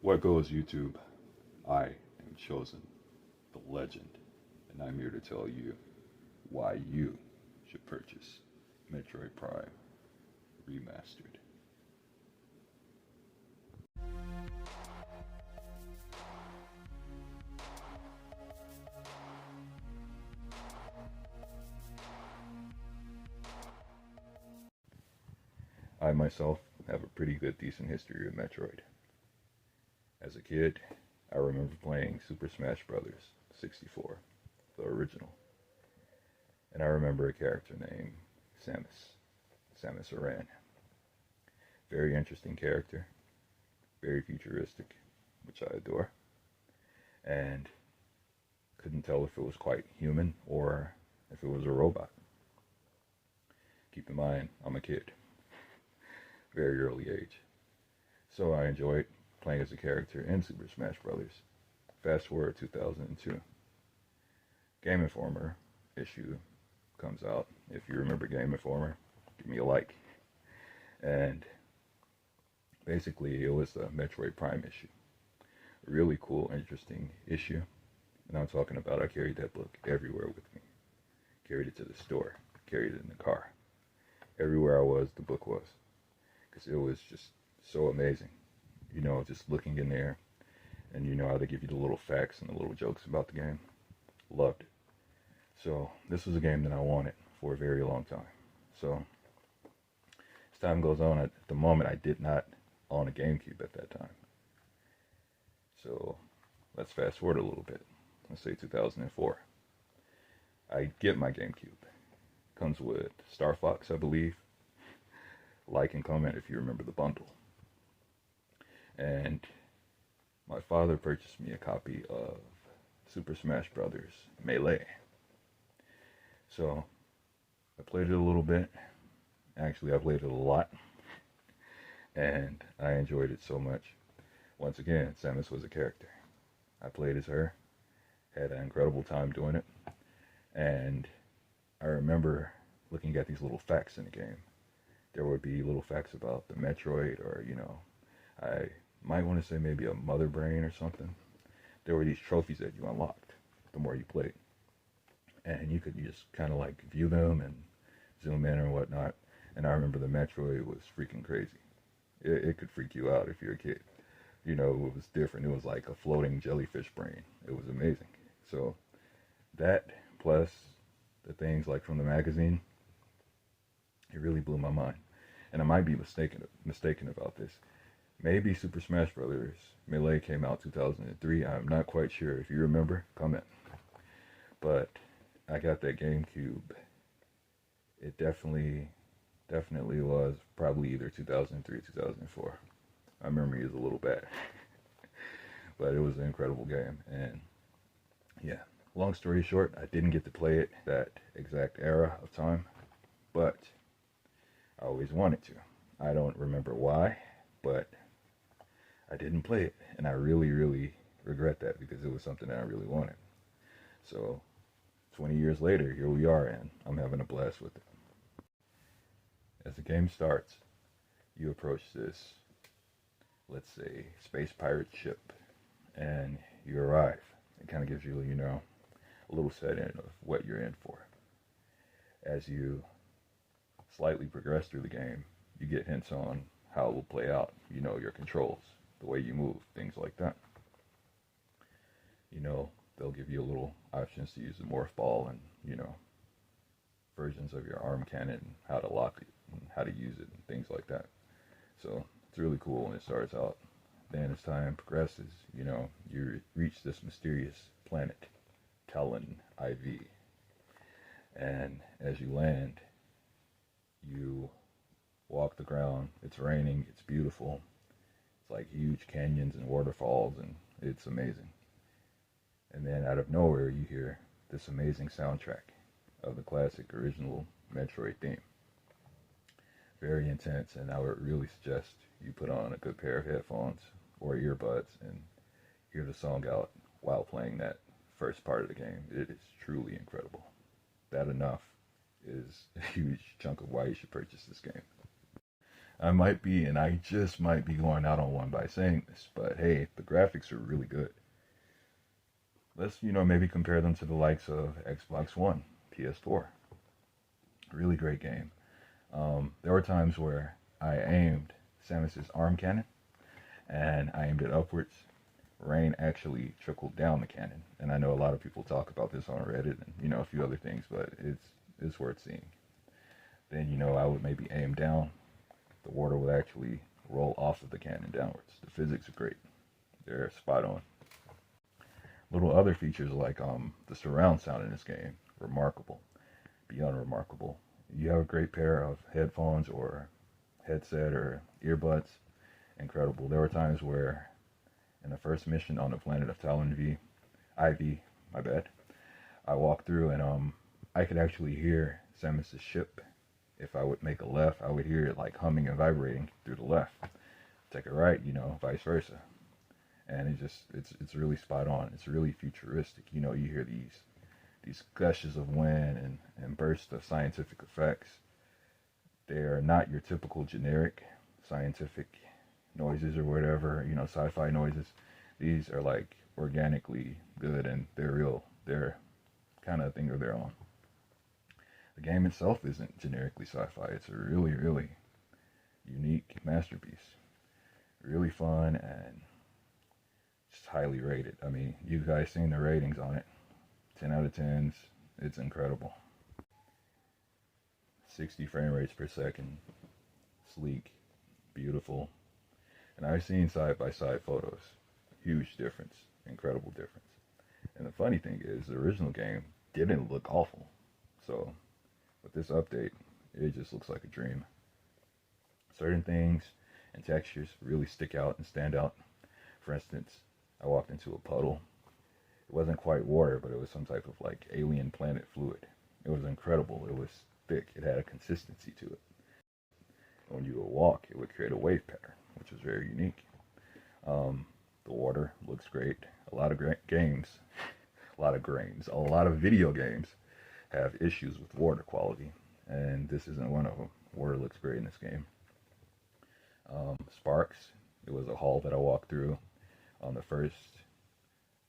What goes, YouTube? I am Chosen, the legend, and I'm here to tell you why you should purchase Metroid Prime Remastered. I myself have a pretty good, decent history with Metroid. As a kid, I remember playing Super Smash Bros. 64, the original, and I remember a character named Samus Aran. Very interesting character, very futuristic, which I adore, and couldn't tell if it was quite human or if it was a robot. Keep in mind, I'm a kid, very early age, so I enjoyed playing as a character in Super Smash Bros. Fast forward 2002, Game Informer issue comes out. If you remember Game Informer, give me a like. And basically, it was the Metroid Prime issue. A really cool, interesting issue. And I'm talking about, I carried that book everywhere with me. Carried it to the store, carried it in the car. Everywhere I was, the book was. Because it was just so amazing. You know, just looking in there, and you know how they give you the little facts and the little jokes about the game. Loved it. So this was a game that I wanted for a very long time. So as time goes on, at the moment I did not own a GameCube at that time. So let's fast forward a little bit. Let's say 2004. I get my GameCube. Comes with Star Fox, I believe. Like and comment if you remember the bundle. And my father purchased me a copy of Super Smash Bros. Melee. So I played it a little bit. Actually, I played it a lot. And I enjoyed it so much. Once again, Samus was a character. I played as her. Had an incredible time doing it. And I remember looking at these little facts in the game. There would be little facts about the Metroid, or, you know, I might want to say maybe a mother brain or something. There were these trophies that you unlocked the more you played. And you could just kind of like view them and zoom in or whatnot. And I remember the Metroid was freaking crazy. It could freak you out if you're a kid. You know, it was different. It was like a floating jellyfish brain. It was amazing. So that plus the things like from the magazine, it really blew my mind. And I might be mistaken about this. Maybe Super Smash Bros. Melee came out 2003. I'm not quite sure. If you remember, comment. But I got that GameCube. It definitely was probably either 2003 or 2004. My memory is a little bad. But it was an incredible game. And yeah, long story short, I didn't get to play it that exact era of time. But I always wanted to. I don't remember why, but I didn't play it. And I really, really regret that because it was something that I really wanted. So 20 years later, here we are, and I'm having a blast with it. As the game starts, you approach this, let's say, space pirate ship, and you arrive. It kind of gives you, you know, a little set in of what you're in for. As you slightly progress through the game, you get hints on how it will play out. You know, your controls, the way you move, things like that. You know, they'll give you a little options to use the morph ball and, you know, versions of your arm cannon, how to lock it and how to use it and things like that. So it's really cool when it starts out. Then as time progresses, you know, you reach this mysterious planet, Talon IV. And as you land, you walk the ground. It's raining. It's beautiful. It's like huge canyons and waterfalls, and it's amazing. And then out of nowhere, you hear this amazing soundtrack of the classic original Metroid theme. Very intense, and I would really suggest you put on a good pair of headphones or earbuds and hear the song out while playing that first part of the game. It is truly incredible. That enough is a huge chunk of why you should purchase this game. I might be, and I just might be going out on one by saying this, but hey, the graphics are really good. Let's, maybe compare them to the likes of Xbox One, PS4. Really great game. There were times where I aimed Samus's arm cannon, and I aimed it upwards. Rain actually trickled down the cannon, and I know a lot of people talk about this on Reddit and a few other things, but it's worth seeing. Then I would maybe aim down. The water would actually roll off of the cannon downwards. The physics are great. They're spot on. Little other features like the surround sound in this game, remarkable, beyond remarkable. You have a great pair of headphones or headset or earbuds, incredible. There were times where in the first mission on the planet of Talon IV, my bad, I walked through and I could actually hear Samus's ship. If I would make a left, I would hear it like humming and vibrating through the left. Take a right, vice versa. And it's really spot on. It's really futuristic. You hear these gushes of wind and bursts of scientific effects. They are not your typical generic scientific noises or whatever, sci-fi noises. These are like organically good and they're real. They're kind of a thing of their own. The game itself isn't generically sci-fi. It's a really, really unique masterpiece. Really fun and just highly rated. I mean, you guys seen the ratings on it. 10 out of 10s. It's incredible. 60 frame rates per second. Sleek. Beautiful. And I've seen side-by-side photos. Huge difference. Incredible difference. And the funny thing is, the original game didn't look awful. So, with this update, it just looks like a dream. Certain things and textures really stick out and stand out. For instance, I walked into a puddle. It wasn't quite water, but it was some type of like alien planet fluid. It was incredible. It was thick. It had a consistency to it. When you would walk, it would create a wave pattern, which was very unique. The water looks great. A lot of video games have issues with water quality, and this isn't one of them. Water looks great in this game. Sparks, it was a hall that I walked through on the first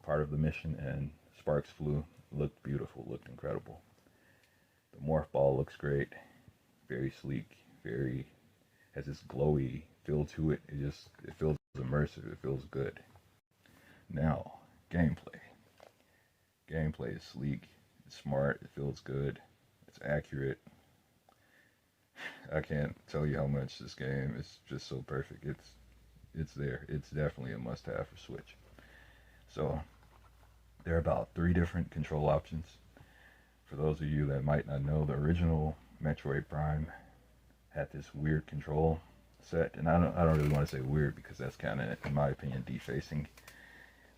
part of the mission, and sparks flew. Looked beautiful, looked incredible. The morph ball looks great, very sleek, has this glowy feel to it. It feels immersive, it feels good. Now, gameplay. Gameplay is sleek, it's smart, it feels good, it's accurate. I can't tell you how much this game is just so perfect. It's there. It's definitely a must-have for Switch. So, there are about 3 different control options. For those of you that might not know, the original Metroid Prime had this weird control set, and I don't really want to say weird because that's kind of, in my opinion, defacing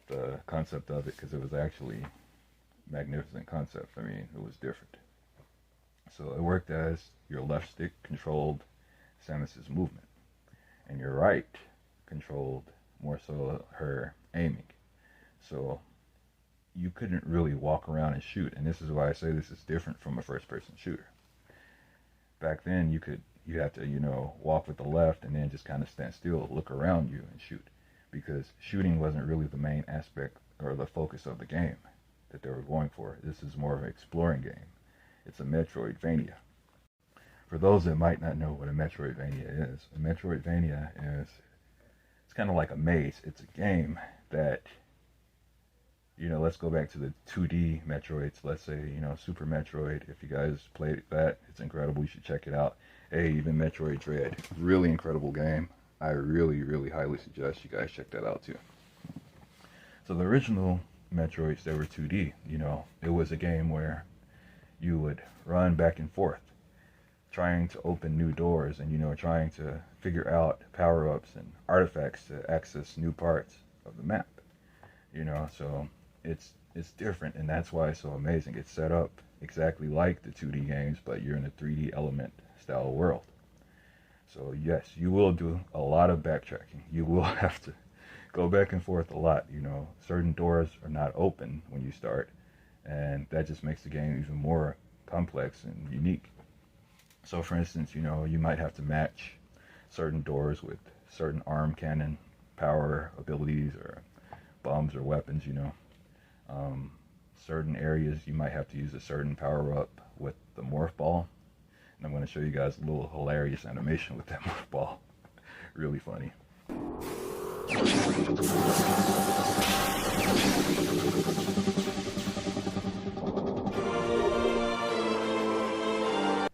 the concept of it, because it was actually a magnificent concept. I mean, it was different. So it worked as your left stick controlled Samus's movement, and your right controlled more so her aiming. So you couldn't really walk around and shoot, and this is why I say this is different from a first-person shooter. Back then, you had to, walk with the left and then just kind of stand still, look around you and shoot, because shooting wasn't really the main aspect or the focus of the game that they were going for. This is more of an exploring game. It's a Metroidvania. For those that might not know what a Metroidvania is, a Metroidvania it's kind of like a maze. It's a game that, let's go back to the 2D Metroids. Let's say, Super Metroid. If you guys played that, it's incredible. You should check it out. Hey, even Metroid Dread. Really incredible game. I really, really highly suggest you guys check that out too. So the original Metroids, they were 2D. It was a game where you would run back and forth, trying to open new doors and, trying to figure out power-ups and artifacts to access new parts of the map. So it's different, and that's why it's so amazing. It's set up exactly like the 2D games, but you're in a 3D element style world. So yes, you will do a lot of backtracking. You will have to go back and forth a lot. Certain doors are not open when you start, and that just makes the game even more complex and unique. So for instance, you might have to match certain doors with certain arm cannon power abilities or bombs or weapons, certain areas you might have to use a certain power up with the morph ball. And I'm going to show you guys a little hilarious animation with that morph ball. Really funny.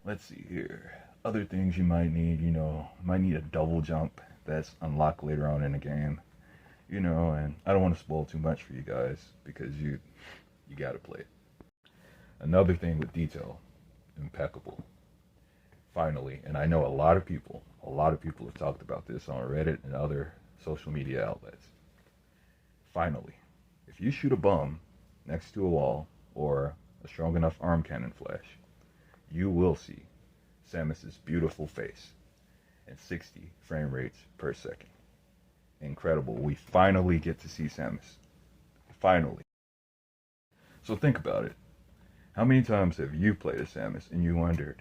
Let's see here. Other things you might need, might need a double jump that's unlocked later on in the game. And I don't want to spoil too much for you guys because you got to play it. Another thing with detail, impeccable. Finally, and I know a lot of people have talked about this on Reddit and other social media outlets. Finally, if you shoot a bum next to a wall or a strong enough arm cannon flash, you will see Samus's beautiful face and 60 frame rates per second. Incredible. We finally get to see Samus. Finally. So think about it. How many times have you played as Samus and you wondered,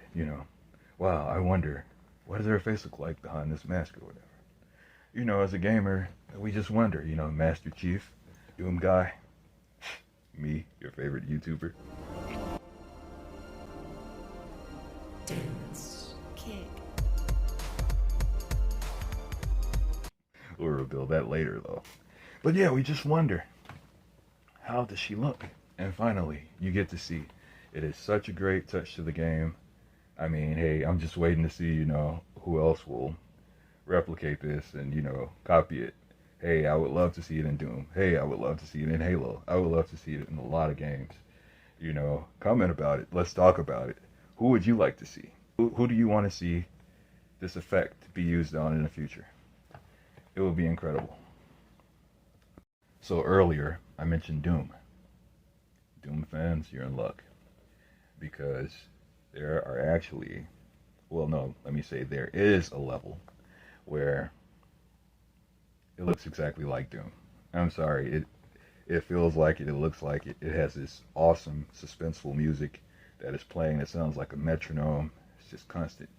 wow, I wonder, what does her face look like behind this mask or whatever? As a gamer, we just wonder, Master Chief, Doom Guy, me, your favorite YouTuber. Dance, kick. We'll reveal that later, though. But yeah, we just wonder, how does she look? And finally, you get to see. It is such a great touch to the game. I mean, hey, I'm just waiting to see, who else will replicate this and, copy it. Hey, I would love to see it in Doom. Hey, I would love to see it in Halo. I would love to see it in a lot of games. Comment about it. Let's talk about it. Who would you like to see? Who do you want to see this effect be used on in the future? It would be incredible. So earlier, I mentioned Doom. Doom fans, you're in luck. Because there are actually, there is a level where it looks exactly like Doom. I'm sorry, it feels like it, it looks like it. It has this awesome, suspenseful music that is playing. It sounds like a metronome. It's just constant.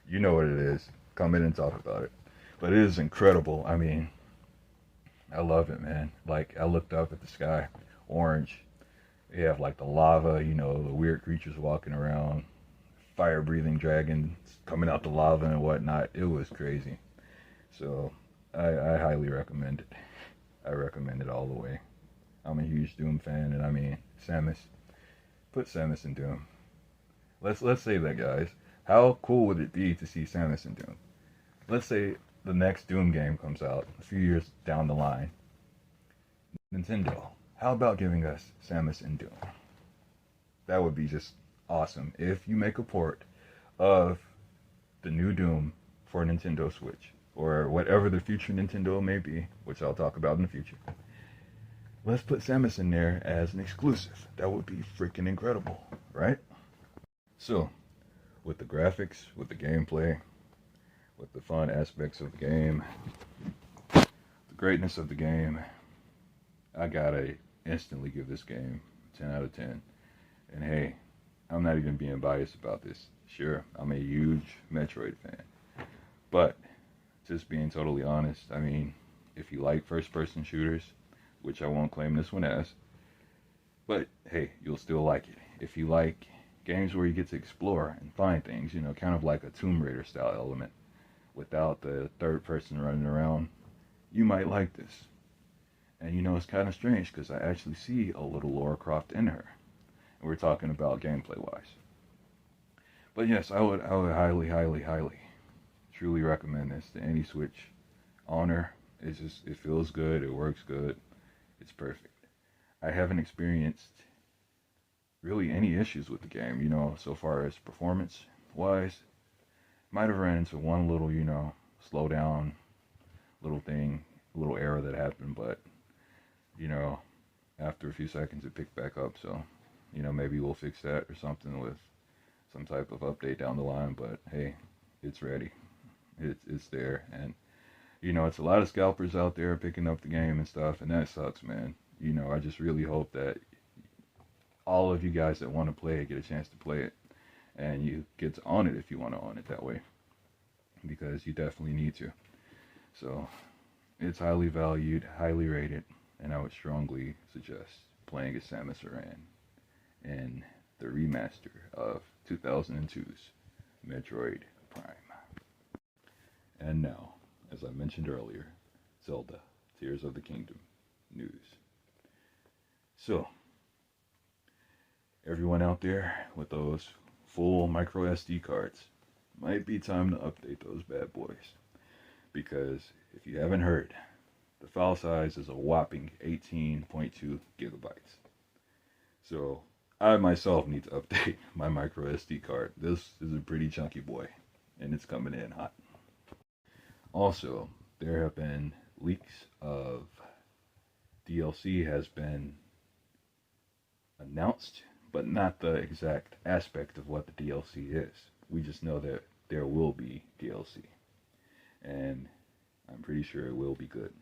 You know what it is. Come in and talk about it. But it is incredible. I mean, I love it, man. Like, I looked up at the sky, orange. You have like the lava, the weird creatures walking around, fire-breathing dragons coming out the lava and whatnot. It was crazy. So I highly recommend it. I recommend it all the way. I'm a huge Doom fan, and I mean, Samus. Put Samus in Doom. Let's say that, guys. How cool would it be to see Samus in Doom? Let's say the next Doom game comes out a few years down the line. Nintendo, how about giving us Samus in Doom? That would be just awesome. If you make a port of the new Doom for Nintendo Switch, or whatever the future Nintendo may be, which I'll talk about in the future, let's put Samus in there as an exclusive. That would be freaking incredible, right? So, with the graphics, with the gameplay, with the fun aspects of the game, the greatness of the game, I gotta instantly give this game 10 out of 10. And hey, I'm not even being biased about this. Sure, I'm a huge Metroid fan. But, just being totally honest, I mean, if you like first-person shooters, which I won't claim this one as, but hey, you'll still like it. If you like games where you get to explore and find things, kind of like a Tomb Raider style element, without the third person running around, you might like this. And it's kind of strange because I actually see a little Lara Croft in her. And we're talking about gameplay wise. But yes, I would highly, highly, highly, truly recommend this to any Switch owner. It feels good, it works good, it's perfect. I haven't experienced really any issues with the game, so far as performance wise. Might have ran into one little, slow down little thing, little error that happened, but after a few seconds it picked back up. So, maybe we'll fix that or something with some type of update down the line. But hey, it's ready. It's there, and it's a lot of scalpers out there picking up the game and stuff, and that sucks, man. I just really hope that all of you guys that want to play it get a chance to play it. and you get to own it if you want to own it that way, because you definitely need to. So it's highly valued, highly rated, and I would strongly suggest playing as Samus Aran in the remaster of 2002's Metroid Prime. And now, as I mentioned earlier, Zelda, Tears of the Kingdom news. So, everyone out there with those full micro SD cards, might be time to update those bad boys. Because if you haven't heard, the file size is a whopping 18.2 gigabytes. So I myself need to update my micro SD card. This is a pretty chunky boy, and it's coming in hot. Also, there have been leaks of DLC has been announced, but not the exact aspect of what the DLC is. We just know that there will be DLC, and I'm pretty sure it will be good.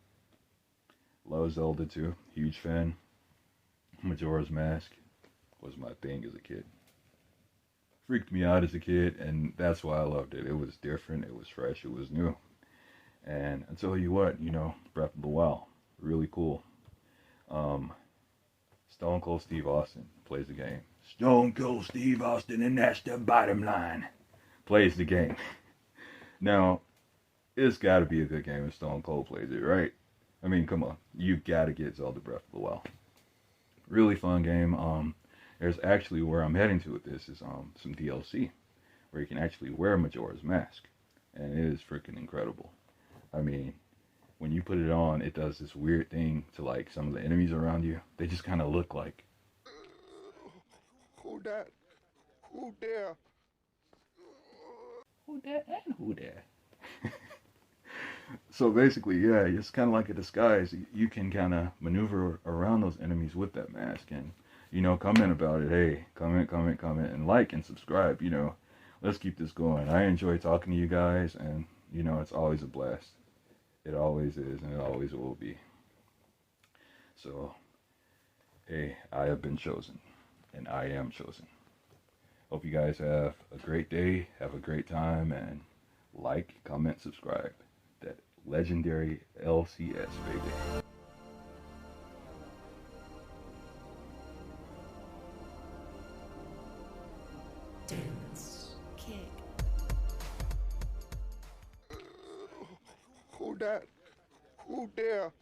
Love Zelda 2, huge fan. Majora's Mask was my thing as a kid. Freaked me out as a kid, and that's why I loved it. It was different, it was fresh, it was new. And I tell you what, Breath of the Wild, really cool. Stone Cold Steve Austin plays the game. Stone Cold Steve Austin, and that's the bottom line. Plays the game. Now, it's got to be a good game if Stone Cold plays it, right? I mean, come on. You got to get Zelda Breath of the Wild. Really fun game. There's actually, where I'm heading to with this is some DLC where you can actually wear Majora's Mask. And it is freaking incredible. I mean, when you put it on, it does this weird thing to like some of the enemies around you. They just kind of look like, who that? Who there? Who that and who there? So basically, yeah, it's kind of like a disguise. You can kind of maneuver around those enemies with that mask, and comment about it. Hey, comment, and like and subscribe. Let's keep this going. I enjoy talking to you guys, and it's always a blast. It always is, and it always will be. So, hey, I have been chosen, and I am chosen. Hope you guys have a great day, have a great time, and like, comment, subscribe. That legendary LCS, baby. Dance, kick. Who that? Who there?